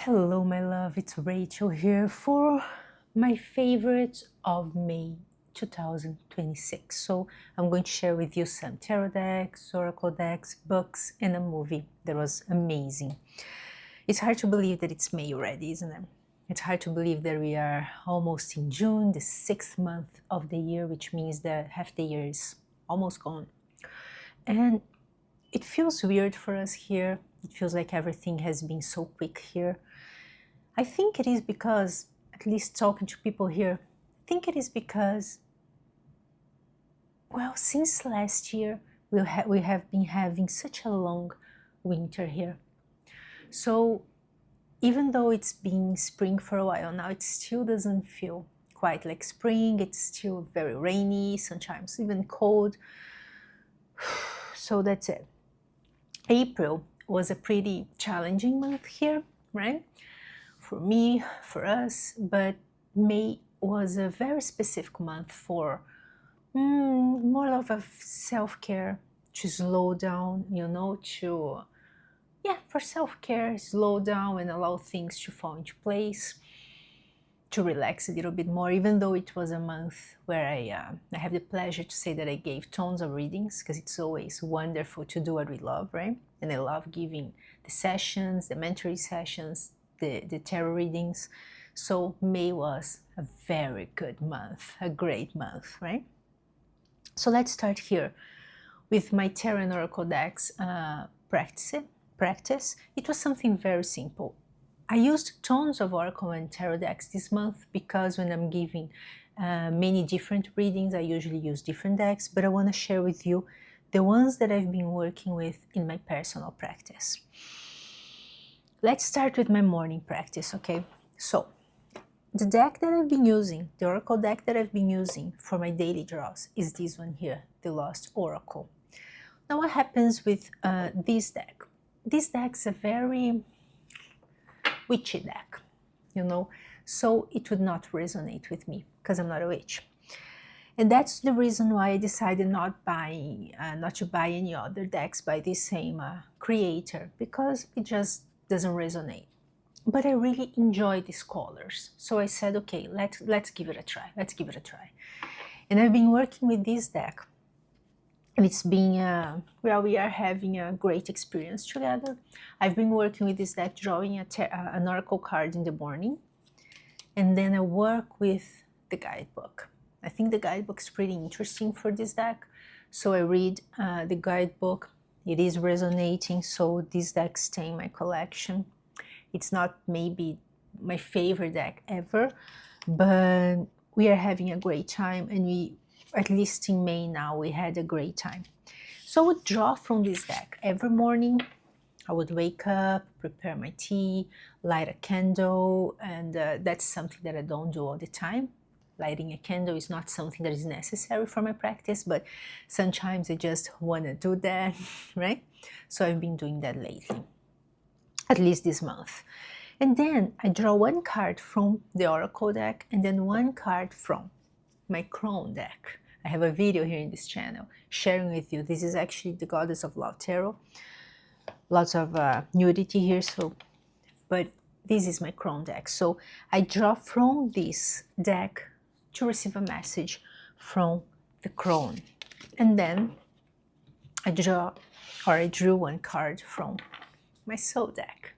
Hello, my love. It's Rachel here for my favorite of May 2026. So, I'm going to share with you some tarot decks, oracle decks, books, and a movie that was amazing. It's hard to believe that it's May already, isn't it? It's hard to believe that we are almost in June, the 6th month of the year, which means that half the year is almost gone. And it feels weird for us here. It feels like everything has been so quick here. I think it is because, at least talking to people here, I think it is because, well, since last year, we have been having such a long winter here. So even though it's been spring for a while now, it still doesn't feel quite like spring. It's still very rainy, sometimes even cold. So that's it. April was a pretty challenging month here, right? For me, for us, but May was a very specific month for more of a self-care, to slow down, for self-care, slow down and allow things to fall into place, to relax a little bit more, even though it was a month where I have the pleasure to say that I gave tons of readings, because it's always wonderful to do what we love, right? And I love giving the sessions, the mentoring sessions, the tarot readings. So May was a very good month, a great month, right? So let's start here with my tarot and oracle decks practice. It was something very simple. I used tons of oracle and tarot decks this month because when I'm giving many different readings, I usually use different decks, but I want to share with you the ones that I've been working with in my personal practice. Let's start with my morning practice, okay? So, the deck that I've been using, the oracle deck that I've been using for my daily draws is this one here, the Lost Oracle. Now, what happens with this deck? This deck's a very witchy deck, so it would not resonate with me because I'm not a witch. And that's the reason why I decided not to buy any other decks by the same creator, because it just doesn't resonate. But I really enjoy these colors, so I said, okay, let's give it a try. And I've been working with this deck, and it's been we are having a great experience together. I've been working with this deck, drawing an oracle card in the morning, and then I work with the guidebook. I think the guidebook is pretty interesting for this deck, so I read the guidebook. It is resonating, so this deck stays in my collection. It's not maybe my favorite deck ever, but we are having a great time, and we, at least in May now, we had a great time. So I would draw from this deck every morning. I would wake up, prepare my tea, light a candle, and that's something that I don't do all the time. Lighting a candle is not something that is necessary for my practice, but sometimes I just want to do that, right? So I've been doing that lately, at least this month. And then I draw one card from the oracle deck and then one card from my crown deck. I have a video here in this channel sharing with you. This is actually the Goddess of Love Tarot. Lots of nudity here, but this is my crown deck. So I draw from this deck to receive a message from the crown. And then I drew one card from my soul deck,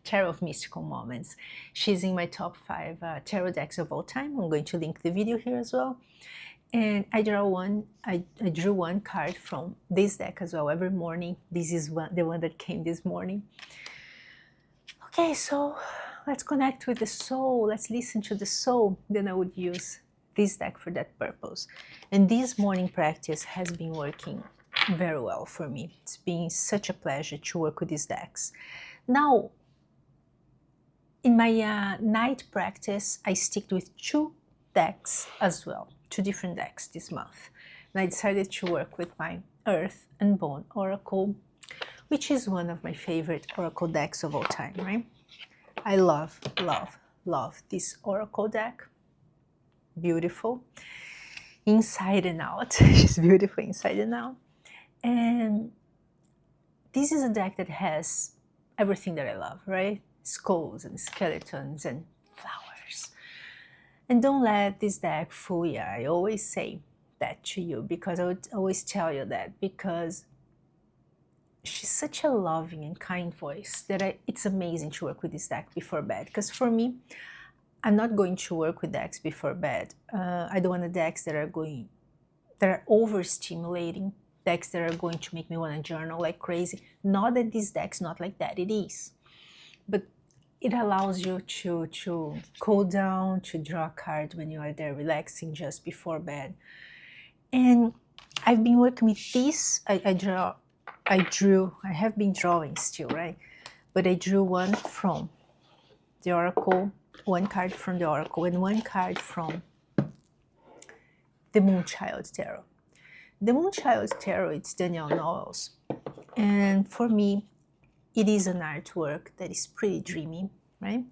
Tarot of Mystical Moments. She's in my top 5 tarot decks of all time. I'm going to link the video here as well. And I drew one card from this deck as well every morning. This is the one that came this morning. Okay, so let's connect with the soul. Let's listen to the soul. Then I would use this deck for that purpose. And this morning practice has been working very well for me. It's been such a pleasure to work with these decks. Now, in my night practice, I stick with 2 decks as well, 2 different decks this month. And I decided to work with my Earth and Bone Oracle, which is one of my favorite oracle decks of all time, right? I love, love, love this oracle deck. Beautiful inside and out. She's beautiful inside and out. And this is a deck that has everything that I love, right? skulls and skeletons and flowers. And don't let this deck fool you. I always say that to you, because I would always tell you that, because she's such a loving and kind voice that it's amazing to work with this deck before bed. Because for me, I'm not going to work with decks before bed. I don't want the decks that are overstimulating, decks that are going to make me want to journal like crazy. Not that this deck's not like that, it is. But it allows you to cool down, to draw a card when you are there relaxing just before bed. And I've been working with this. I have been drawing still, right? But I drew one from the Oracle, one card from the Oracle, and one card from the Moonchild Tarot. The Moonchild Tarot, it's Danielle Noel's. And for me, it is an artwork that is pretty dreamy, right?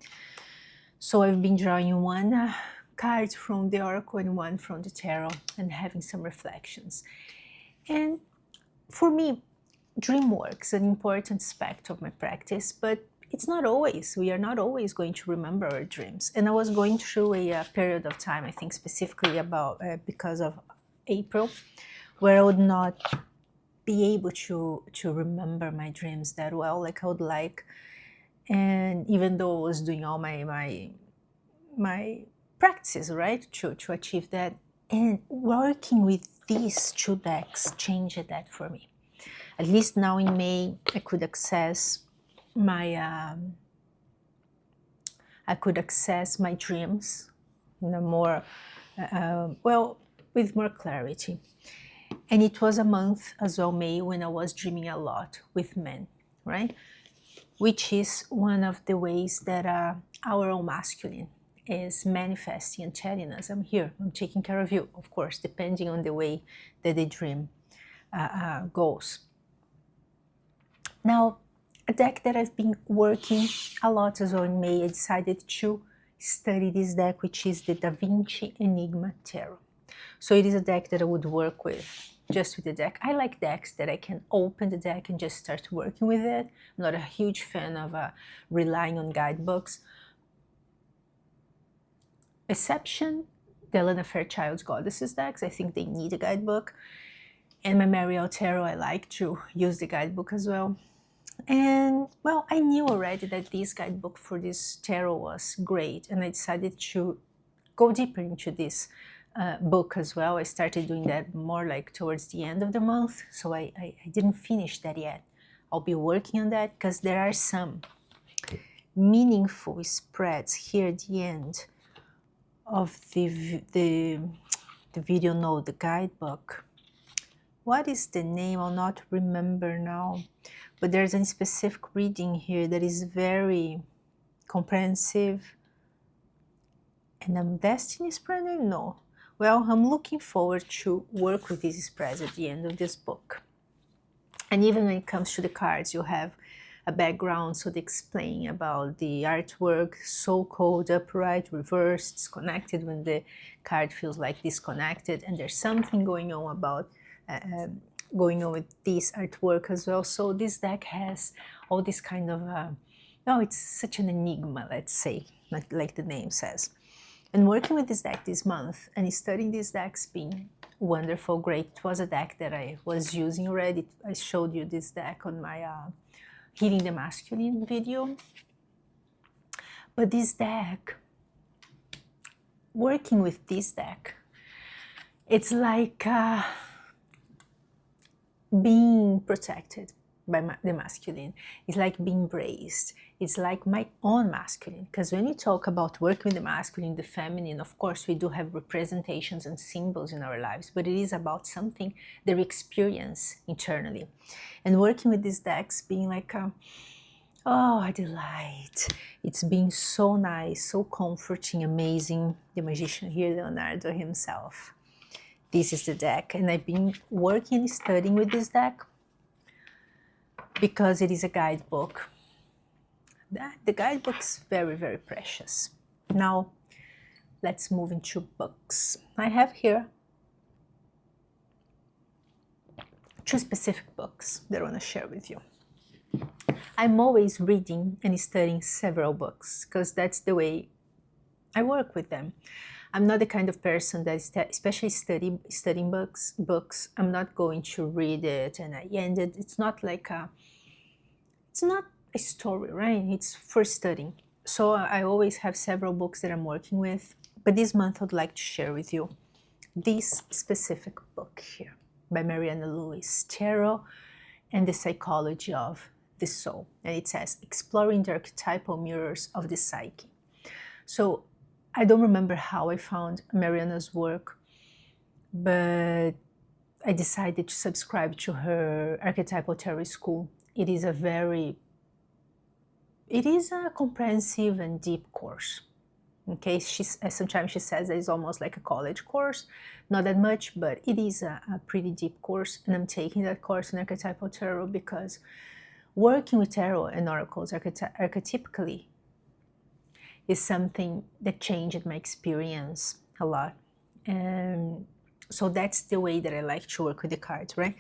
So I've been drawing one card from the Oracle and one from the Tarot and having some reflections. And for me, dream work is an important aspect of my practice, but it's not always. We are not always going to remember our dreams. And I was going through a period of time, I think specifically because of April, where I would not be able to remember my dreams that well, like I would like. And even though I was doing all my practices, right, to achieve that, and working with these two decks changed that for me. At least now in May, I could access my dreams in a more with more clarity. And it was a month as well, May, when I was dreaming a lot with men, right? Which is one of the ways that our own masculine is manifesting and telling us, I'm here, I'm taking care of you, of course, depending on the way that the dream goes. Now, a deck that I've been working a lot as well in May, I decided to study this deck, which is the Da Vinci Enigma Tarot. So it is a deck that I would work with, just with the deck. I like decks that I can open the deck and just start working with it. I'm not a huge fan of relying on guidebooks. Exception, the Elena Fairchild's Goddesses decks. I think they need a guidebook. And my Mariel Tarot, I like to use the guidebook as well. And, well, I knew already that this guidebook for this tarot was great, and I decided to go deeper into this book as well. I started doing that more like towards the end of the month, so I didn't finish that yet. I'll be working on that because there are some meaningful spreads here at the end of the video note, the guidebook. What is the name? I'll not remember now. But there's a specific reading here that is very comprehensive. And a destiny spread? No. Well, I'm looking forward to work with these spreads at the end of this book. And even when it comes to the cards, you have a background, so they explain about the artwork, so-called upright, reversed, disconnected when the card feels like disconnected, and there's something going on about going on with this artwork as well. So this deck has all this kind of, it's such an enigma, let's say, like the name says. And working with this deck this month and studying this deck's been wonderful, great. It was a deck that I was using already. I showed you this deck on my Healing the Masculine video. But this deck, working with this deck, it's like being protected by the masculine. It's like being braced. It's like my own masculine. Because when we talk about working with the masculine, the feminine, of course, we do have representations and symbols in our lives, but it is about something that we experience internally. And working with these decks being like, a delight. It's been so nice, so comforting, amazing. The magician here, Leonardo himself. This is the deck, and I've been working and studying with this deck because it is a guidebook. The guidebook is very, very precious. Now, let's move into books. I have here 2 specific books that I want to share with you. I'm always reading and studying several books because that's the way I work with them. I'm not the kind of person that, especially studying books. I'm not going to read it and I end it. It's not a story, right? It's for studying. So I always have several books that I'm working with. But this month I'd like to share with you this specific book here by Mariana Lewis, Tarot and the Psychology of the Soul. And it says, Exploring the Archetypal Mirrors of the Psyche. So I don't remember how I found Mariana's work, but I decided to subscribe to her Archetypal Tarot School. It is a comprehensive and deep course. Okay, sometimes she says that it's almost like a college course, not that much, but it is a pretty deep course, and I'm taking that course in Archetypal Tarot because working with tarot and oracles archetypically is something that changed my experience a lot. And so that's the way that I like to work with the cards, right?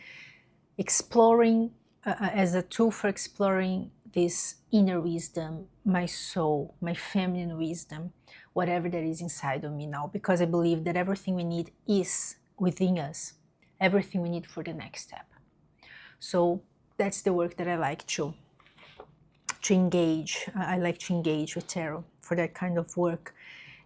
Exploring as a tool for exploring this inner wisdom, my soul, my feminine wisdom, whatever that is inside of me now, because I believe that everything we need is within us, everything we need for the next step. So that's the work that I like to engage. I like to engage with tarot for that kind of work.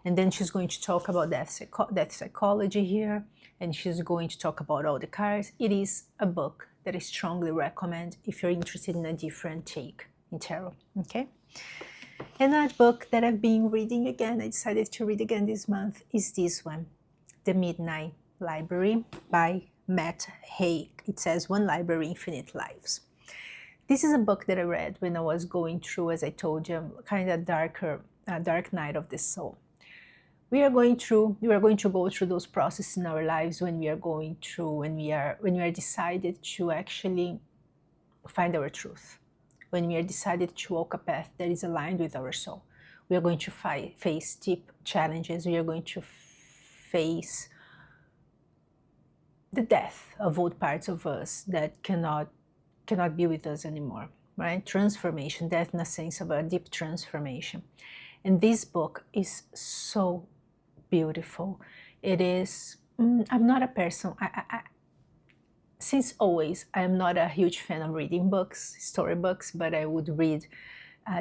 And then she's going to talk about death psychology here, and she's going to talk about all the cards. It is a book that I strongly recommend if you're interested in a different take in tarot, okay? Another book that I've been reading again, I decided to read again this month, is this one, The Midnight Library by Matt Haig. It says, One Library, Infinite Lives. This is a book that I read when I was going through, as I told you, kind of dark night of the soul. We are going to go through those processes in our lives when we are decided to actually find our truth, when we are decided to walk a path that is aligned with our soul. We are going to face deep challenges. We are going to face the death of old parts of us that cannot be with us anymore, right? Transformation, death in a sense of a deep transformation. And this book is so beautiful. It is, I'm not a person, since always, I am not a huge fan of reading books, storybooks, but I would read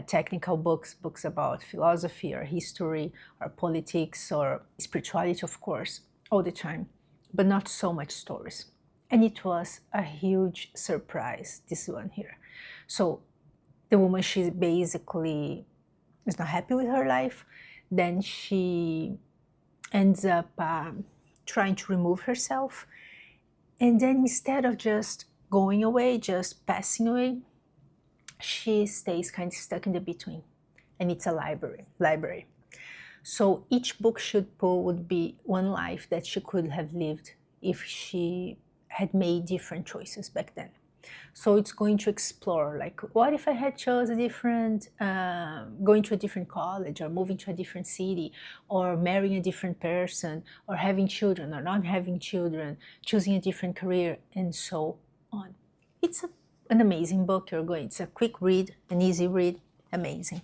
technical books about philosophy or history or politics or spirituality, of course, all the time, but not so much stories. And it was a huge surprise, this one here. So the woman, she basically is not happy with her life. Then she ends up trying to remove herself. And then instead of just going away, just passing away, she stays kind of stuck in the between. And it's a library. So each book would be one life that she could have lived if she had made different choices back then. So it's going to explore, like, what if I had chose a different, going to a different college, or moving to a different city, or marrying a different person, or having children, or not having children, choosing a different career, and so on. It's an amazing book. It's a quick read, an easy read, amazing.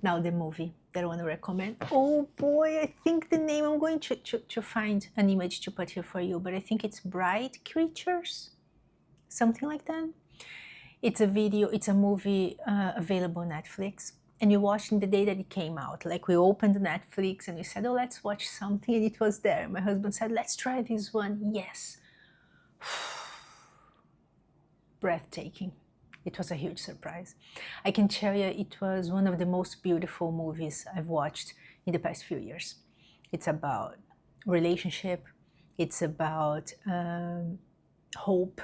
Now the movie that I want to recommend. Oh boy, I think the name, I'm going to find an image to put here for you, but I think it's Bright Creatures, something like that. It's a movie available on Netflix, and you watched in the day that it came out. Like, we opened Netflix and we said, oh, let's watch something, and it was there. My husband said, let's try this one. Yes. Breathtaking. It was a huge surprise. I can tell you, it was one of the most beautiful movies I've watched in the past few years. It's about relationship. It's about hope.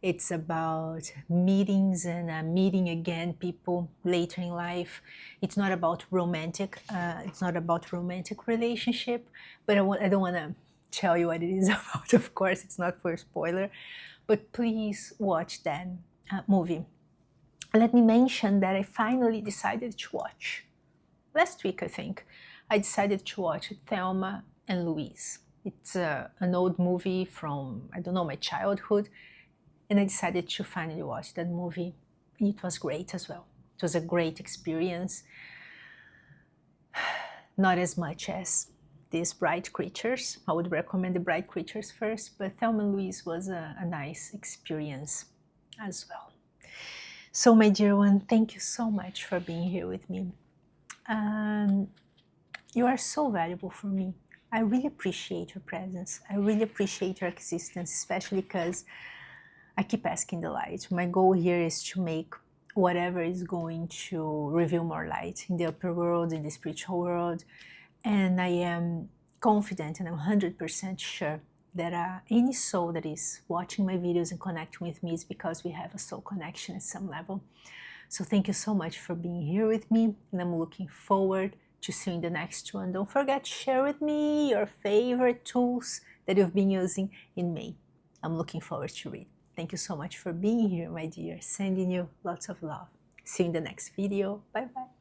It's about meetings and meeting again people later in life. It's not about romantic. It's not about romantic relationship. But I don't want to tell you what it is about. Of course, it's not for a spoiler. But please watch that movie. Let me mention that I finally decided to watch. Last week, I think, I decided to watch Thelma and Louise. It's an old movie from, I don't know, my childhood. And I decided to finally watch that movie. it was great as well. It was a great experience. Not as much as these Bright Creatures. I would recommend the Bright Creatures first, but Thelma and Louise was a nice experience as well. So my dear one, thank you so much for being here with me. You are so valuable for me. I really appreciate your presence. I really appreciate your existence, especially because I keep asking the light. My goal here is to make whatever is going to reveal more light in the upper world, in the spiritual world. And I am confident and I'm 100% sure that any soul that is watching my videos and connecting with me is because we have a soul connection at some level. So thank you so much for being here with me, and I'm looking forward to seeing the next one. Don't forget to share with me your favorite tools that you've been using in May. I'm looking forward to read. Thank you so much for being here, my dear. Sending you lots of love. See you in the next video. Bye bye.